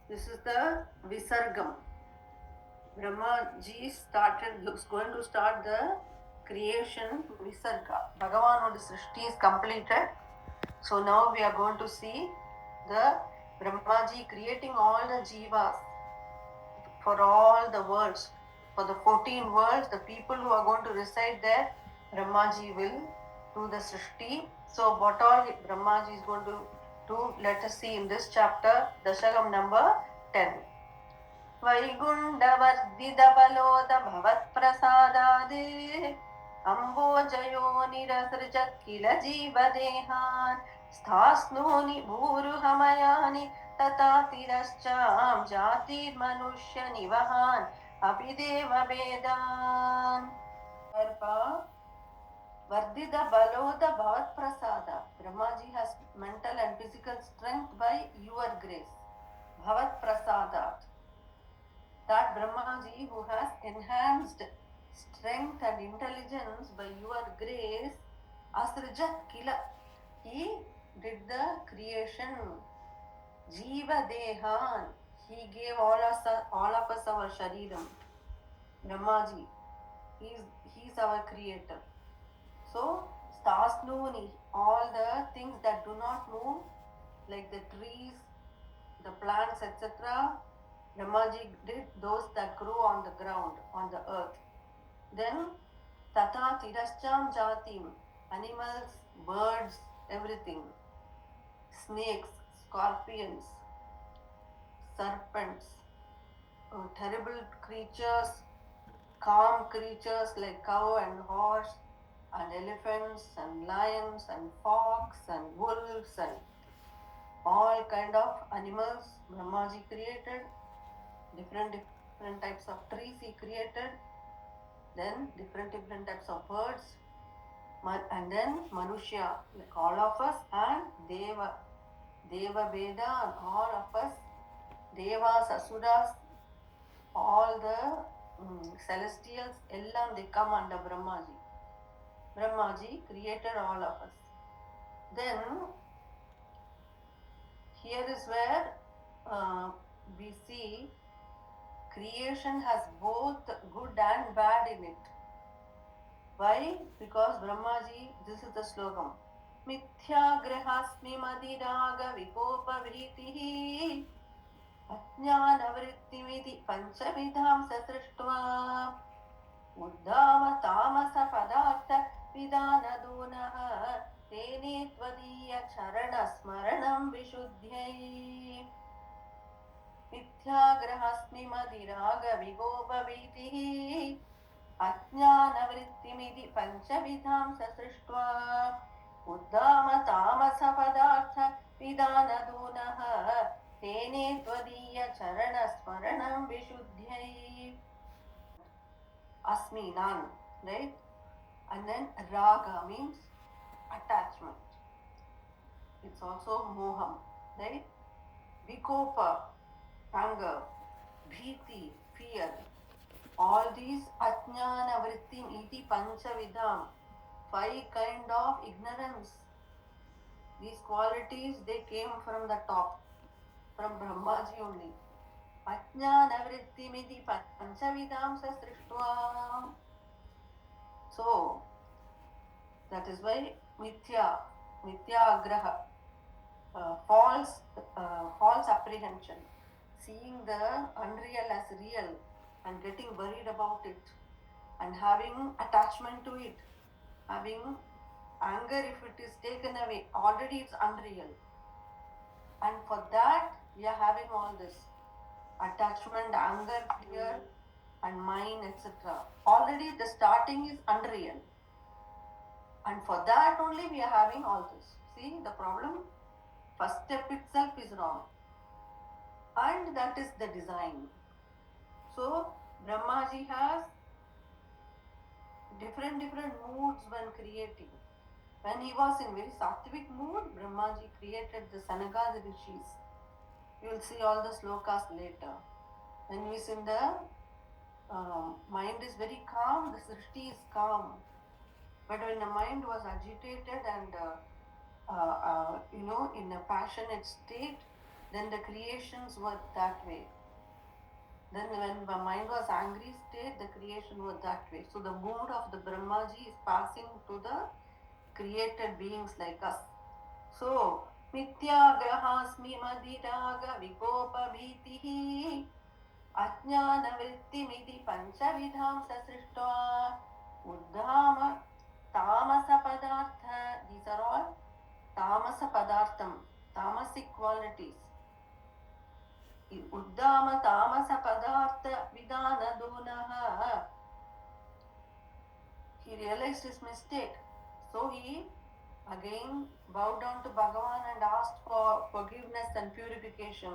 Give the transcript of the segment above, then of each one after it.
This is the Visargam. Brahmaji is going to start the creation Visarga. Bhagavan Srishti is completed. So now we are going to see the Brahmaji creating all the jivas for all the worlds. For the 14 worlds, the people who are going to reside there, Brahmaji will do the Srishti. So what all Brahmaji is going to do, let us see in this chapter, Dashagam number 10. वैगुण्डवर्धितबलोद भवत्प्रसादादे अम्बोजयो निरसृजत् किल जीवदेहान् स्थास्नूनि भूरुहमयानि तथा तिरश्चां जातिर्मनुष्यनिवहान् अपि देववेदान् Vardhita Baloda Bhavat Prasada. Brahmaji has mental and physical strength by your grace. Bhavat Prasadat. That Brahmaji who has enhanced strength and intelligence by your grace, Asrijat Kila, he did the creation. Jiva Dehan, he gave all of us our Shariram. Brahmaji, he is our creator. So, Stasnuni, all the things that do not move, like the trees, the plants, etc., Brahmaji did those that grow on the ground, on the earth. Then, Tata Tirascham Jatim, animals, birds, everything. Snakes, scorpions, serpents, terrible creatures, calm creatures like cow and horse, and elephants and lions and fox and wolves and all kind of animals Brahmaji created. Different types of trees he created. Then different types of birds. And then Manushya, like all of us, and Deva Veda, and all of us, Devas, Asuras, all the celestials, ellam they come under Brahmaji. Brahmaji created all of us. Then, here is where we see creation has both good and bad in it. Why? Because Brahmaji, this is the slogan. Mithyagrahasmi madiraga vikopa vritihi ajnana vrittimiti panchavidham sasrishtva uddhama tamasa padartha vidanadunaha tene tvadiya charana smaranam vishuddhyai. Mithyagrahasmi madiraga vikopa vritihi अज्ञानवृत्तिमिति पंचविधां ससृष्ट्वा उद्दामतामसपदार्थ विधानदूनः तेने त्वदीय चरणस्मरणं विशुद्ध्यै. Asmi, nan, right? And then raga means attachment. It's also moham, right? Vikopa, anger. Bhiti, fear. All these ajnana vrittim iti panchavidham, 5 kind of ignorance. These qualities, they came from the top, from Brahmaji only. Ajnana vrittim iti panchavidham sasrishtva. So, that is why mithya agraha, false apprehension, seeing the unreal as real, and getting worried about it, and having attachment to it, having anger if it is taken away, already it's unreal. And for that, we are having all this attachment, anger, fear, and mind, etc. Already the starting is unreal. And for that only we are having all this. See the problem? First step itself is wrong. And that is the design. So, Brahmaji has different moods when creating. When he was in very sattvic mood, Brahmaji created the Sanagadi Rishis. You will see all the slokas later. When he is in the mind is very calm, the Srishti is calm. But when the mind was agitated and in a passionate state, then the creations were that way. Then when the mind was angry state, the creation was that way. So the mood of the Brahmaji is passing to the created beings like us. So Mityagrahasmi Madiraga Vikopa Bhitihi Ajnana Vrittimidi Panchavidham Sasrishtva Uddhama Tamasa Padartha. These are all Tamasa Padartham, tamasic qualities. Uddhama Tamasa Padartha Vidana Dunaha. He realized his mistake. So he again bowed down to Bhagavan and asked for forgiveness and purification.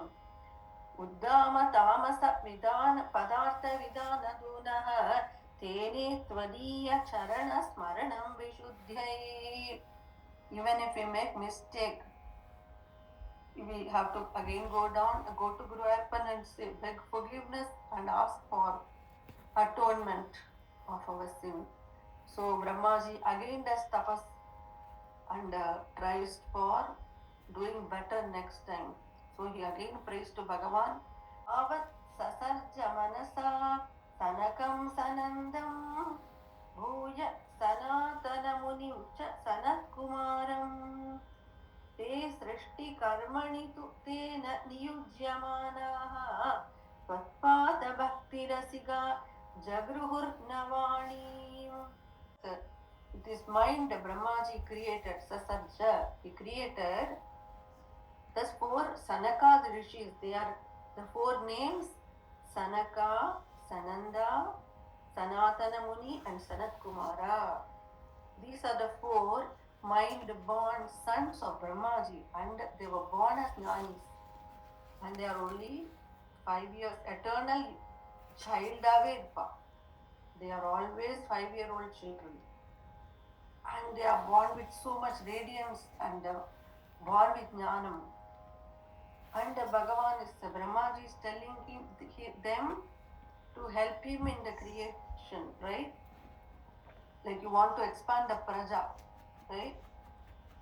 Uddhama Tamasa Vidana Padartha Vidana Dunaha Tene Tvadiya Charana Smaranam Vishuddhyai. Even if we make mistake, we have to again go to Guru Arpan and say, beg forgiveness and ask for atonement of our sin. So Brahmaji again does tapas and tries for doing better next time. So he again prays to Bhagavan. Avat sasarja manasa sanakam sanandam bhuja sanatana munim cha sanat kumaram te srishti karmani tu tena niyujyamanaha tvatpada bhakti rasika jagruhur navani. This mind Brahmaji created, Sasarja, he created thus four Sanaka rishis. They are the four names Sanaka, Sananda, Sanatana Muni, and Sanat Kumara. These are the four mind-born sons of Brahmaji, and they were born as Jnanis. And they are only 5 years, eternal child Avedpa. They are always 5-year-old children. And they are born with so much radiance and born with jnanam. And Bhagavan is, Brahmaji is telling them to help him in the creation, right? Like you want to expand the praja, right?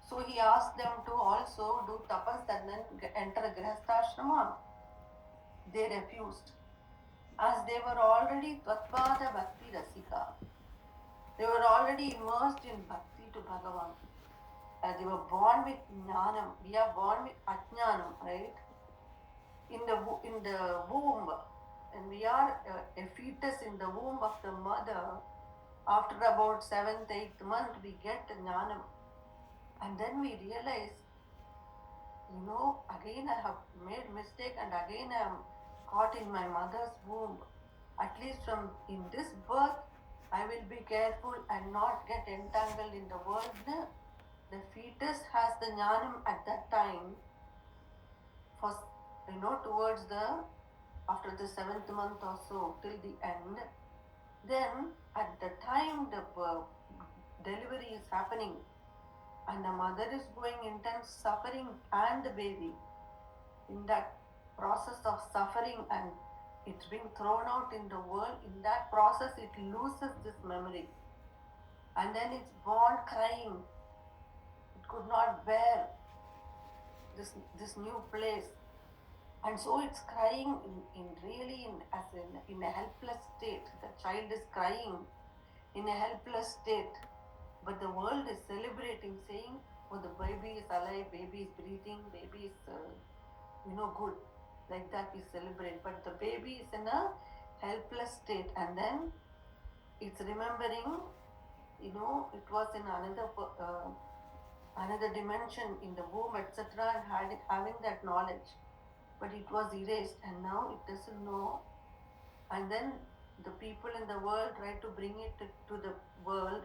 So he asked them to also do tapas and then enter grihastha. They refused, as they were already Tvatpada Bhakti Rasika. They were already immersed in bhakti to Bhagavan. They were born with jnanam. We are born with ajnanam, right? In the womb, and we are a fetus in the womb of the mother. After about 7th, 8th month, we get jnanam, and then we realize, again I have made mistake, and again I am caught in my mother's womb. At least from in this birth, I will be careful and not get entangled in the world. The fetus has the jnanam at that time, for towards after the 7th month or so till the end. Then at the time the delivery is happening and the mother is going intense suffering, and the baby in that process of suffering and it's being thrown out in the world, in that process it loses this memory, and then it's born crying. It could not bear this new place, and so it's crying in a helpless state. The child is crying in a helpless state, but the world is celebrating, saying, oh, the baby is alive, baby is breathing, baby is good. Like that we celebrate, but the baby is in a helpless state, and then it's remembering, it was in another dimension in the womb, etc., and having that knowledge, but it was erased, and now it doesn't know. And then the people in the world try to bring it to the world.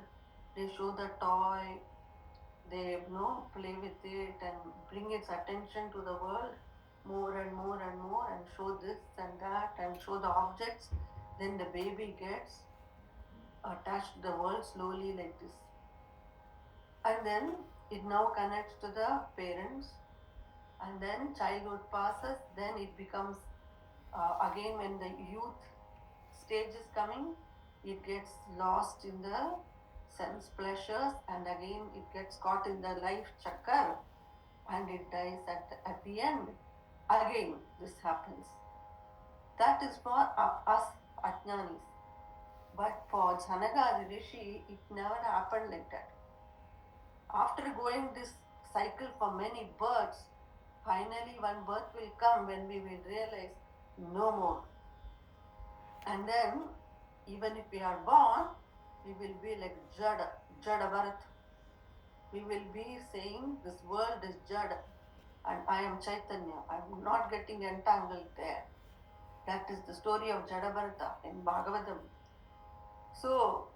They show the toy, they play with it and bring its attention to the world more and more and more, and show this and that and show the objects. Then the baby gets attached to the world slowly like this, and then it now connects to the parents, and then childhood passes, then it becomes again when the youth stage is coming, it gets lost in the sense pleasures, and again it gets caught in the life chakra, and it dies at the end. again this happens. That is for us Ajnanis. But for Janaka Rishi, it never happened like that. After going this cycle for many births, finally one birth will come when we will realize no more. And then, even if we are born, we will be like Jada Bharat. We will be saying this world is Jada and I am Chaitanya. I am not getting entangled there. That is the story of Jadabharata in Bhagavatam. So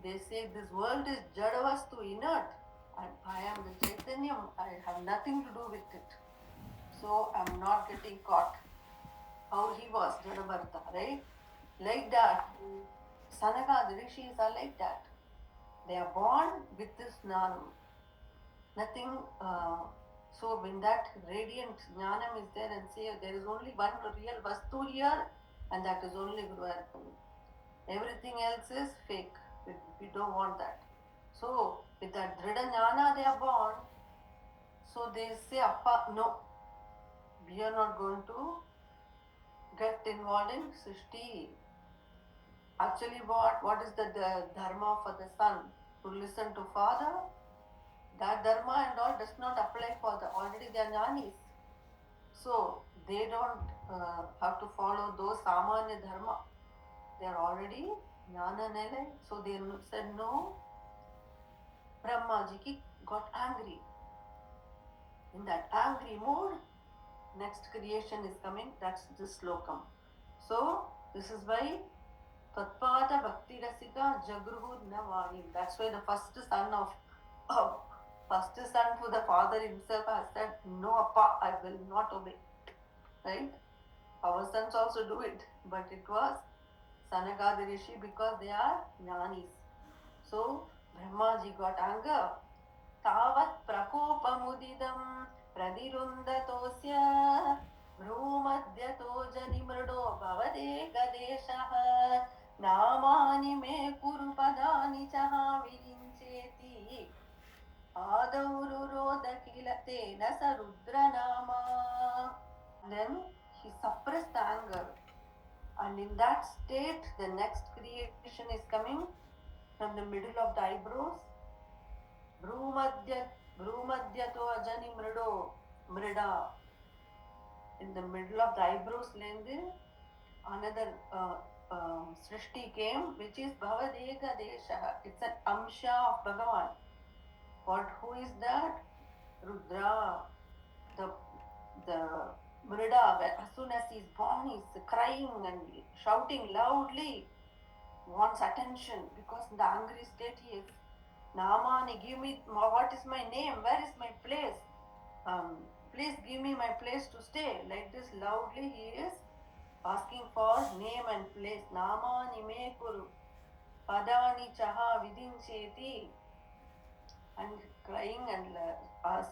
they say this world is Jadavastu, inert, and I am the Chaitanya. I have nothing to do with it. So I am not getting caught. How he was, Jadabharata, right? Like that, Sanaka, the rishis are like that. They are born with this jnanam. Nothing. So when that radiant jnanam is there and say there is only one real vastu here, and that is only Guru Arpan. Everything else is fake. We don't want that. So with that drida jnana they are born. So they say, Appa, no, we are not going to get involved in Srishti. Actually, what is the dharma for the son? To listen to father? That dharma and all does not apply for the already they are jnanis. So they don't have to follow those samanya dharma. They are already jnana nele. So they said no. Brahmaji got angry. In that angry mood, next creation is coming. That's the slokam. So this is why Tatpada Bhakti Rasika Jagruhu Navani. That's why the first son to the father himself has said, no, Appa, I will not obey. Right? Our sons also do it, but it was Sanaka the Rishi because they are jnanis. So Brahmaji got anger. Tavat prakopamudidam pradirundatosya भ्रूमध्यतो जनिमृडो भवदेकदेशः नामानि मे कुरु पदानि च विरिञ्चेति आदौ रुरोध किल तेन स रुद्रनामा. Then he suppressed the anger, and in that state the next creation is coming from the middle of the eyebrows. Bhrumadhyato ajani mrida. In the middle of the eyebrows length, another Srishti came, which is Bhavadeka Desha. It's an Amsha of Bhagavan. Who is that? Rudra. The Mrida, as soon as he is born, he is crying and shouting loudly, wants attention because in the angry state he is. Namani, give me, what is my name? Where is my place? Please give me my place to stay. Like this loudly he is asking for name and place. Namani me kuru padani chaha vidincheti, and crying and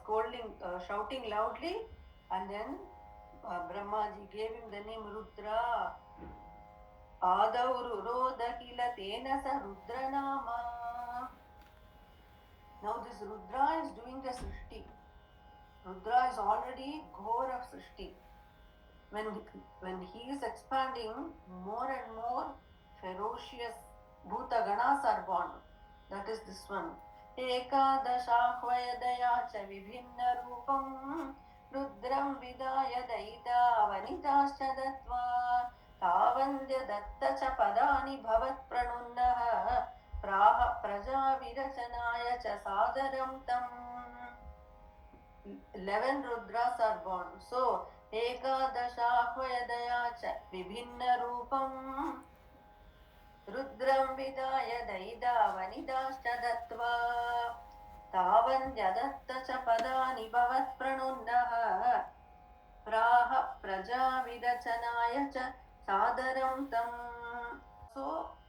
scolding, shouting loudly, and then Brahmaji gave him the name Rudra. Adauru roda kila tena sa Rudra nama. Now this Rudra is doing the Srishti. Rudra is already Ghor of Srishti. When he is expanding, more and more ferocious Bhuta Ganas are born. That is this one. Ekadashahvayadaya cha vibhinna rupam Rudram vidaya daita vanitascha datva Tavandya datta cha padani bhavat pranunnaha Praha praja virachanaya cha sadaram tam. 11 Rudras are born. So, Ekadashahvayadaya cha vibhinna rupam Rudram vidaya daida vanidascha datva Tavandya cha padani bhavat pranunnaha Praha praja virachanaya cha sadaram tam. So,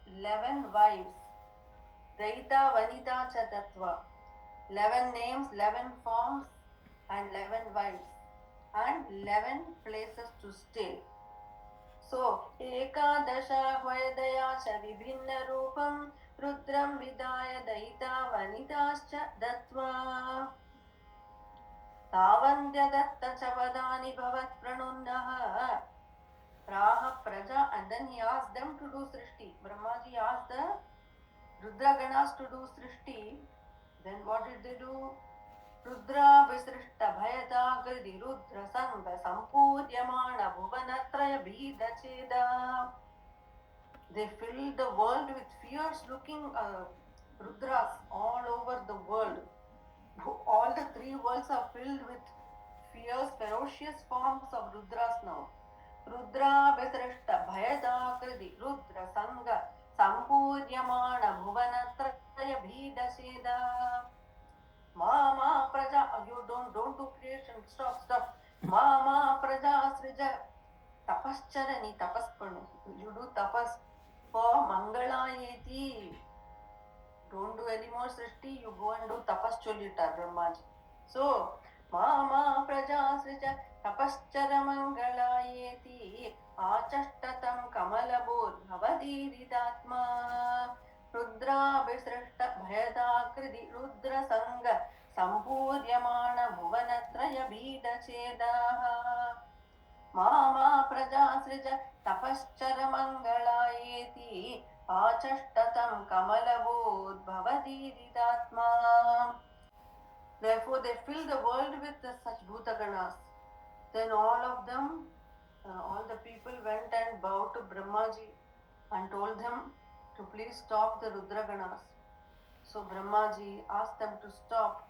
11 wives. Daita vanita cha tatva. 11 names, 11 forms, and 11 wives, and 11 places to stay. So, Ekadasha Hvayadaya cha vibhinna rupam Rudram vidaya daita vanitascha datva. तावन्त्यदत्त च वदानि भवत्प्रणुन्नः प्राह praja, and then he asked them to do srishti. Brahmaji asked the Rudra Ganas to do srishti. Then what did they do? Rudra Visrishta Bhayata Gridi Rudra Sanga Sampuryamana Bhuvanatraya Bhida Cheda. They filled the world with fierce looking Rudras all over the world. All the three worlds are filled with fierce, ferocious forms of Rudras now. Rudra Visrishta Bhayadakriti Rudra Sanga Sampuryamana Bhuvanatraya Bhidasheda. Mama Praja, you don't do creation, stop. Mama Praja Srija Tapascharani Tapaspanu. You do tapas for Mangalayeti. Don't do any more srishti, you go and do tapas cholita Brahmaji. So, Mama Praja Srija Tapaschara Mangalayeti Achashtatam Kamalabod Bhavadiridatma Rudra Bisrishta Bhayadakriti Rudra Sanga Sampuryamana Bhuvanatraya Bhida Chedaha Mama Praja Srija Tapaschara Mangalayeti Achashtatam Kamalabod Bhavadiridatma. Therefore, they fill the world with such Bhutaganas. Then all of them, all the people went and bowed to Brahmaji and told them to please stop the Rudraganas. So Brahmaji asked them to stop,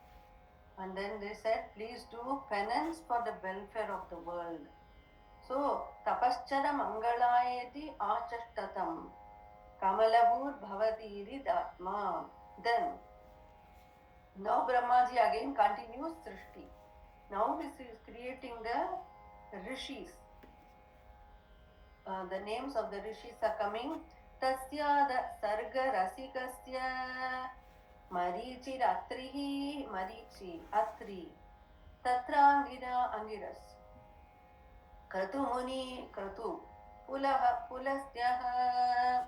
and then they said, please do penance for the welfare of the world. So Tapaschara Mangalayeti Achashtatam Kamalabur Bhavadiri Datma. Then now Brahmaji again continues Srishti. Now he is creating the rishis. The names of the rishis are coming. Tasyada Sarga Rasikasya Marichi Ratrihi Marichi Atri Tatrangira Angiras Kratu Muni Kratu Pulaha Pulastyaha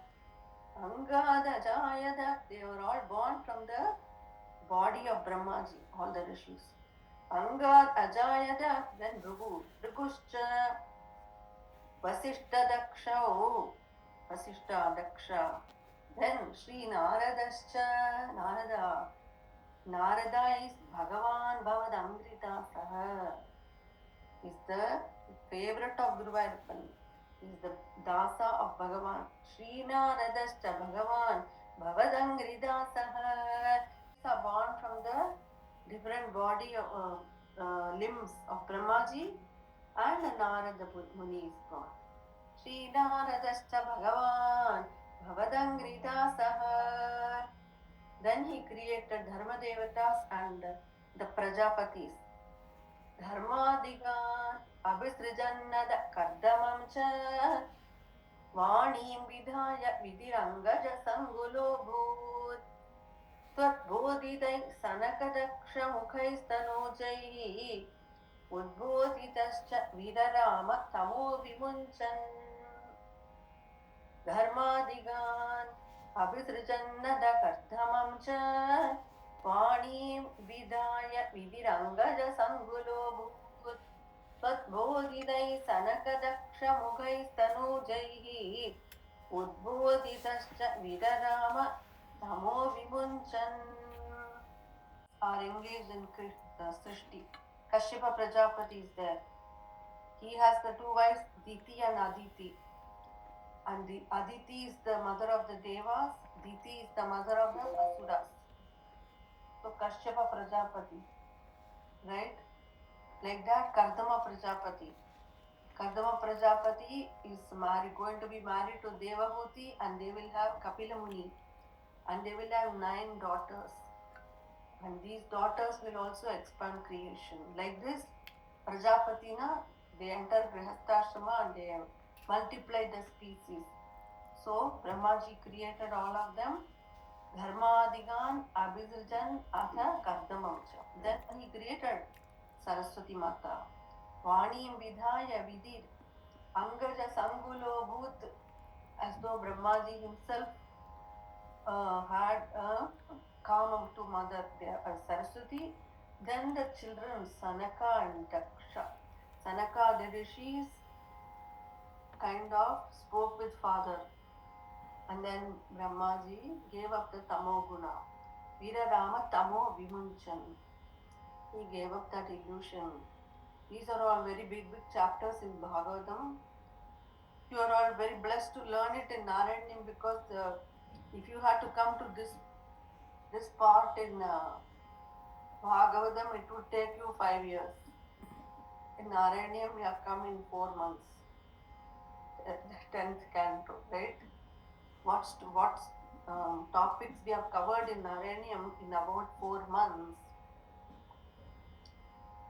Angada Jayada. They were all born from the body of Brahmaji, all the rishis. Angad Ajayada, then Bhrigu, Bhriguscha, Vasishta Daksha, Vasishta Daksha, then Sri Naradascha, Narada. Narada is Bhagavan Bhavadamrita Saha, is the favorite of Guruvayurappan, is the Dasa of Bhagavan. Sri Naradascha Bhagavan Bhavadangrida Saha. Are born from the different body limbs of Brahmaji, and Narada Muni is born. Sri Naradascha Bhagavan Bhavadangrita Saha. Then he created Dharma Devatas and the Prajapatis. Dharmadigan Abhisrijannada Kardamam cha Vanim Vidhaya Vidirangaja Sangulo Bhut Tvatbodhidai Sanakadakshamukhaistanojaih Udbodhitascha Vidarama Tamo Vimunchan. Dharmadigan Abhisrijannada Kardamam cha Vanim Vidhaya Vidirangaja Sangulo Bhut Tvatbodhidai Sanakadakshamukhaistanojaih Udbodhitascha Vidarama Tamo Vimunchan. Are engaged in Srishti. Kashyapa Prajapati is there. He has the two wives, Diti and Aditi. And the Aditi is the mother of the Devas, Diti is the mother of the Asuras. So Kashyapa Prajapati, right? Like that, Kardama Prajapati. Kardama Prajapati is going to be married to Devahuti, and they will have Kapila Muni, and they will have 9 daughters. And these daughters will also expand creation. Like this, Prajapatina, they enter Grihastha and they multiply the species. So Brahmaji created all of them. Dharmadigan, Abhisrijan, Atha, Kardamamcha. Then he created Saraswati Mata. Vanim Vidhaya Vidir, Angaja Sangulo Bhut, as though Brahmaji himself had a Kamam to Mother Saraswati. Then the children Sanaka and Daksha, Sanaka the rishis kind of spoke with father, and then Brahmaji gave up the Tamo Guna. Virarama Tamo Vimunchan. He gave up that illusion. These are all very big chapters in Bhagavatam. You are all very blessed to learn it in Narayanyam because if you had to come to this part in Bhagavatam, it would take you 5 years. In Narayanyam, you have come in 4 months. The 10th canto, right? What topics we have covered in Narayanyam in about 4 months,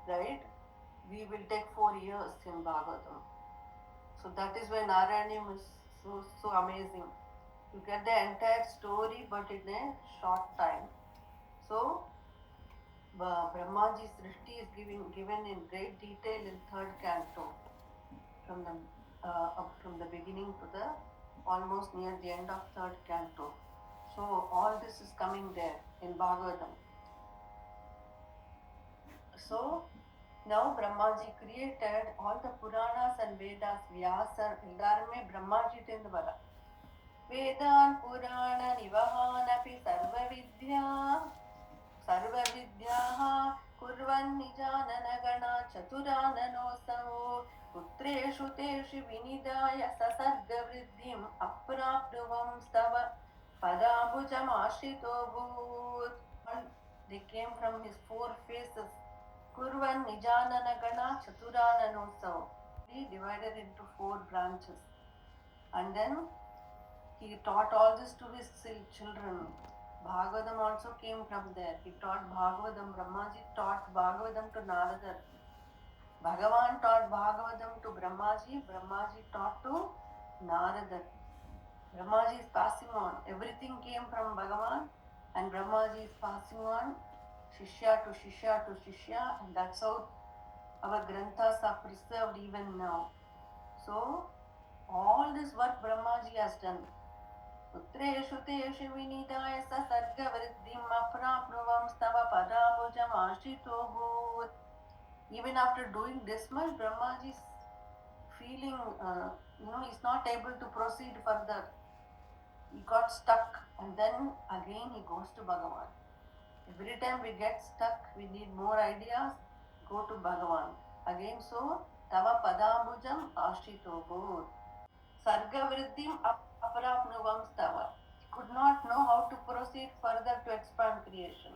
right? We will take 4 years in Bhagavatam. So that is why Narayanyam is so amazing. You get the entire story but in a short time. So Brahmaji's Srishti is given in great detail in 3rd canto from the beginning to the almost near the end of 3rd canto. So all this is coming there in Bhagavatam. So now Brahmaji created all the Puranas and Vedas. Vyasa eldarume Brahmaji tindu vara. Vedan Purana Nivahanapi Sarva Vidyaha Kurvan Nijananagana Chaturananosamho Putreshu Teshu Vinidaya Sasarga Vriddhim Aprapnuvam Stava Padambujam Ashito Bhut. They came from his 4 faces. Kurvan Nijananagana Chaturananosamho. He divided into 4 branches. And then he taught all this to his children. Bhagavatam also came from there. He taught Bhagavatam. Brahmaji taught Bhagavatam to Narada. Bhagavan taught Bhagavatam to Brahmaji. Brahmaji taught to Narada. Brahmaji is passing on. Everything came from Bhagavan and Brahmaji is passing on Shishya to Shishya to Shishya, and that's how our Granthas are preserved even now. So all this work Brahmaji has done. Putreshu teshu vinidaya sasarga vriddhim aprapnuvam stava padambujam ashito bhut. Even after doing this much, Brahmaji is feeling, he's not able to proceed further. He got stuck, and then again he goes to Bhagavan. Every time we get stuck, we need more ideas, go to Bhagavan. Again, so tava padambujam ashito bhut. Sarga vriddhim aprapnuvam stava. He could not know how to proceed further to expand creation.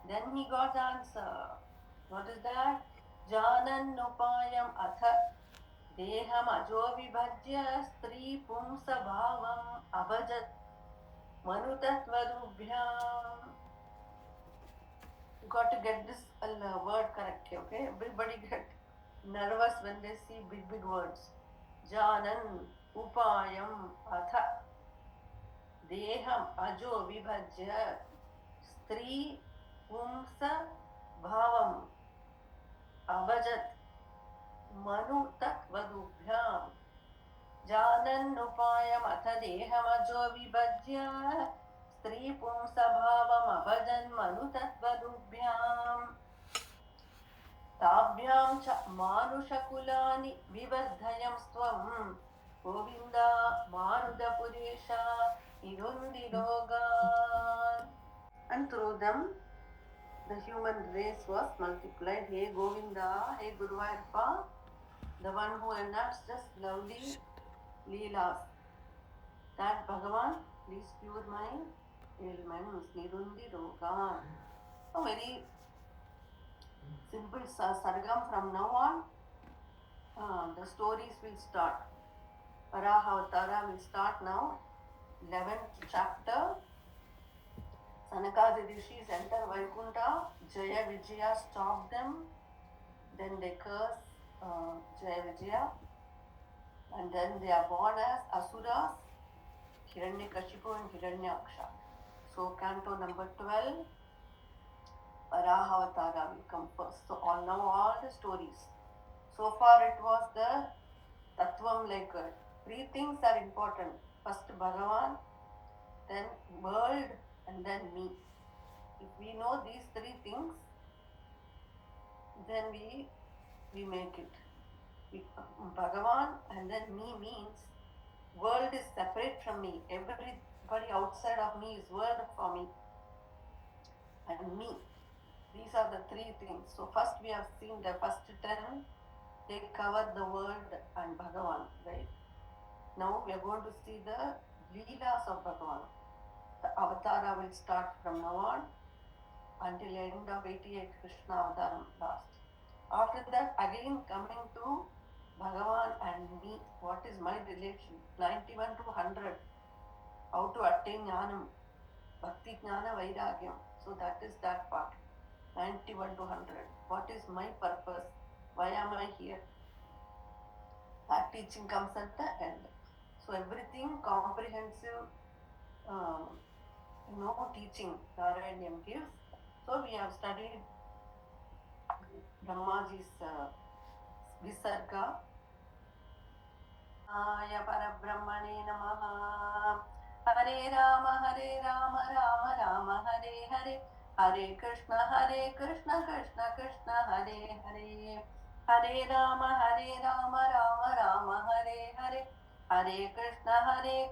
Then he got the answer. What is that? Janannupayam atha deham ajo vibhajya stri pumsa bhavam abhajat manutatvarubhyam. You got to get this word correct, okay? Everybody get nervous when they see big words. Janan upayam atha deham ajo vibhajya stri pumsa bhavam abhajat manu tatvadubhyam. Janannupayam atha deham ajo vibhajya stri pumsa bhavam abhajan manu tatvadubhyam. ताभ्यां च मानुषकुलानि विवर्धयं स्वं Govinda मारुदपुरेशा irundirogan. And through them the human race was multiplied. Hey Govinda, hey Guruvayurappa, the one who enacts just lovely leelas. That Bhagavan, please cure my ailments, nirundirogan. A very simple sargam. From now on, the stories will start. Varaha will start now. 11th chapter. Sanakadi rishis enter Vaikuntha. Jaya Vijaya stop them. Then they curse Jaya Vijaya. And then they are born as Asuras, Hiranyakashipu and Hiranyaksha. So canto number 12. Varaha will come first. So all the stories. So far it was the Tattvam, like 3 things are important. First Bhagavan, then world, and then me. If we know these 3 things, then we make it. Bhagavan and then me means world is separate from me. Everybody outside of me is world for me. And me. These are the three things. So first we have seen the first 10, they cover the world and Bhagavan, right? Now we are going to see the Leelas of Bhagavan. The Avatara will start from now on until end of 88 Krishna Avataram last. After that, again coming to Bhagavan and me, what is my relation? 91 to 100. How to attain Jnanam, Bhakti Jnana Vairagyam. So that is that part. 91 to 100. What is my purpose? Why am I here? That teaching comes at the end. So everything comprehensive, teaching Narayaniam gives. So we have studied Brahmaji's Visarga. Aya Parabrahmane Namaha. Hare Rama, Rama Rama, Hare Hare. Hare Krishna, Krishna Krishna, Hare Hare. Hare Rama, Rama Rama, Hare Hare. Hare Krishna,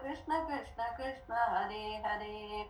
Krishna Krishna, Hare Hare.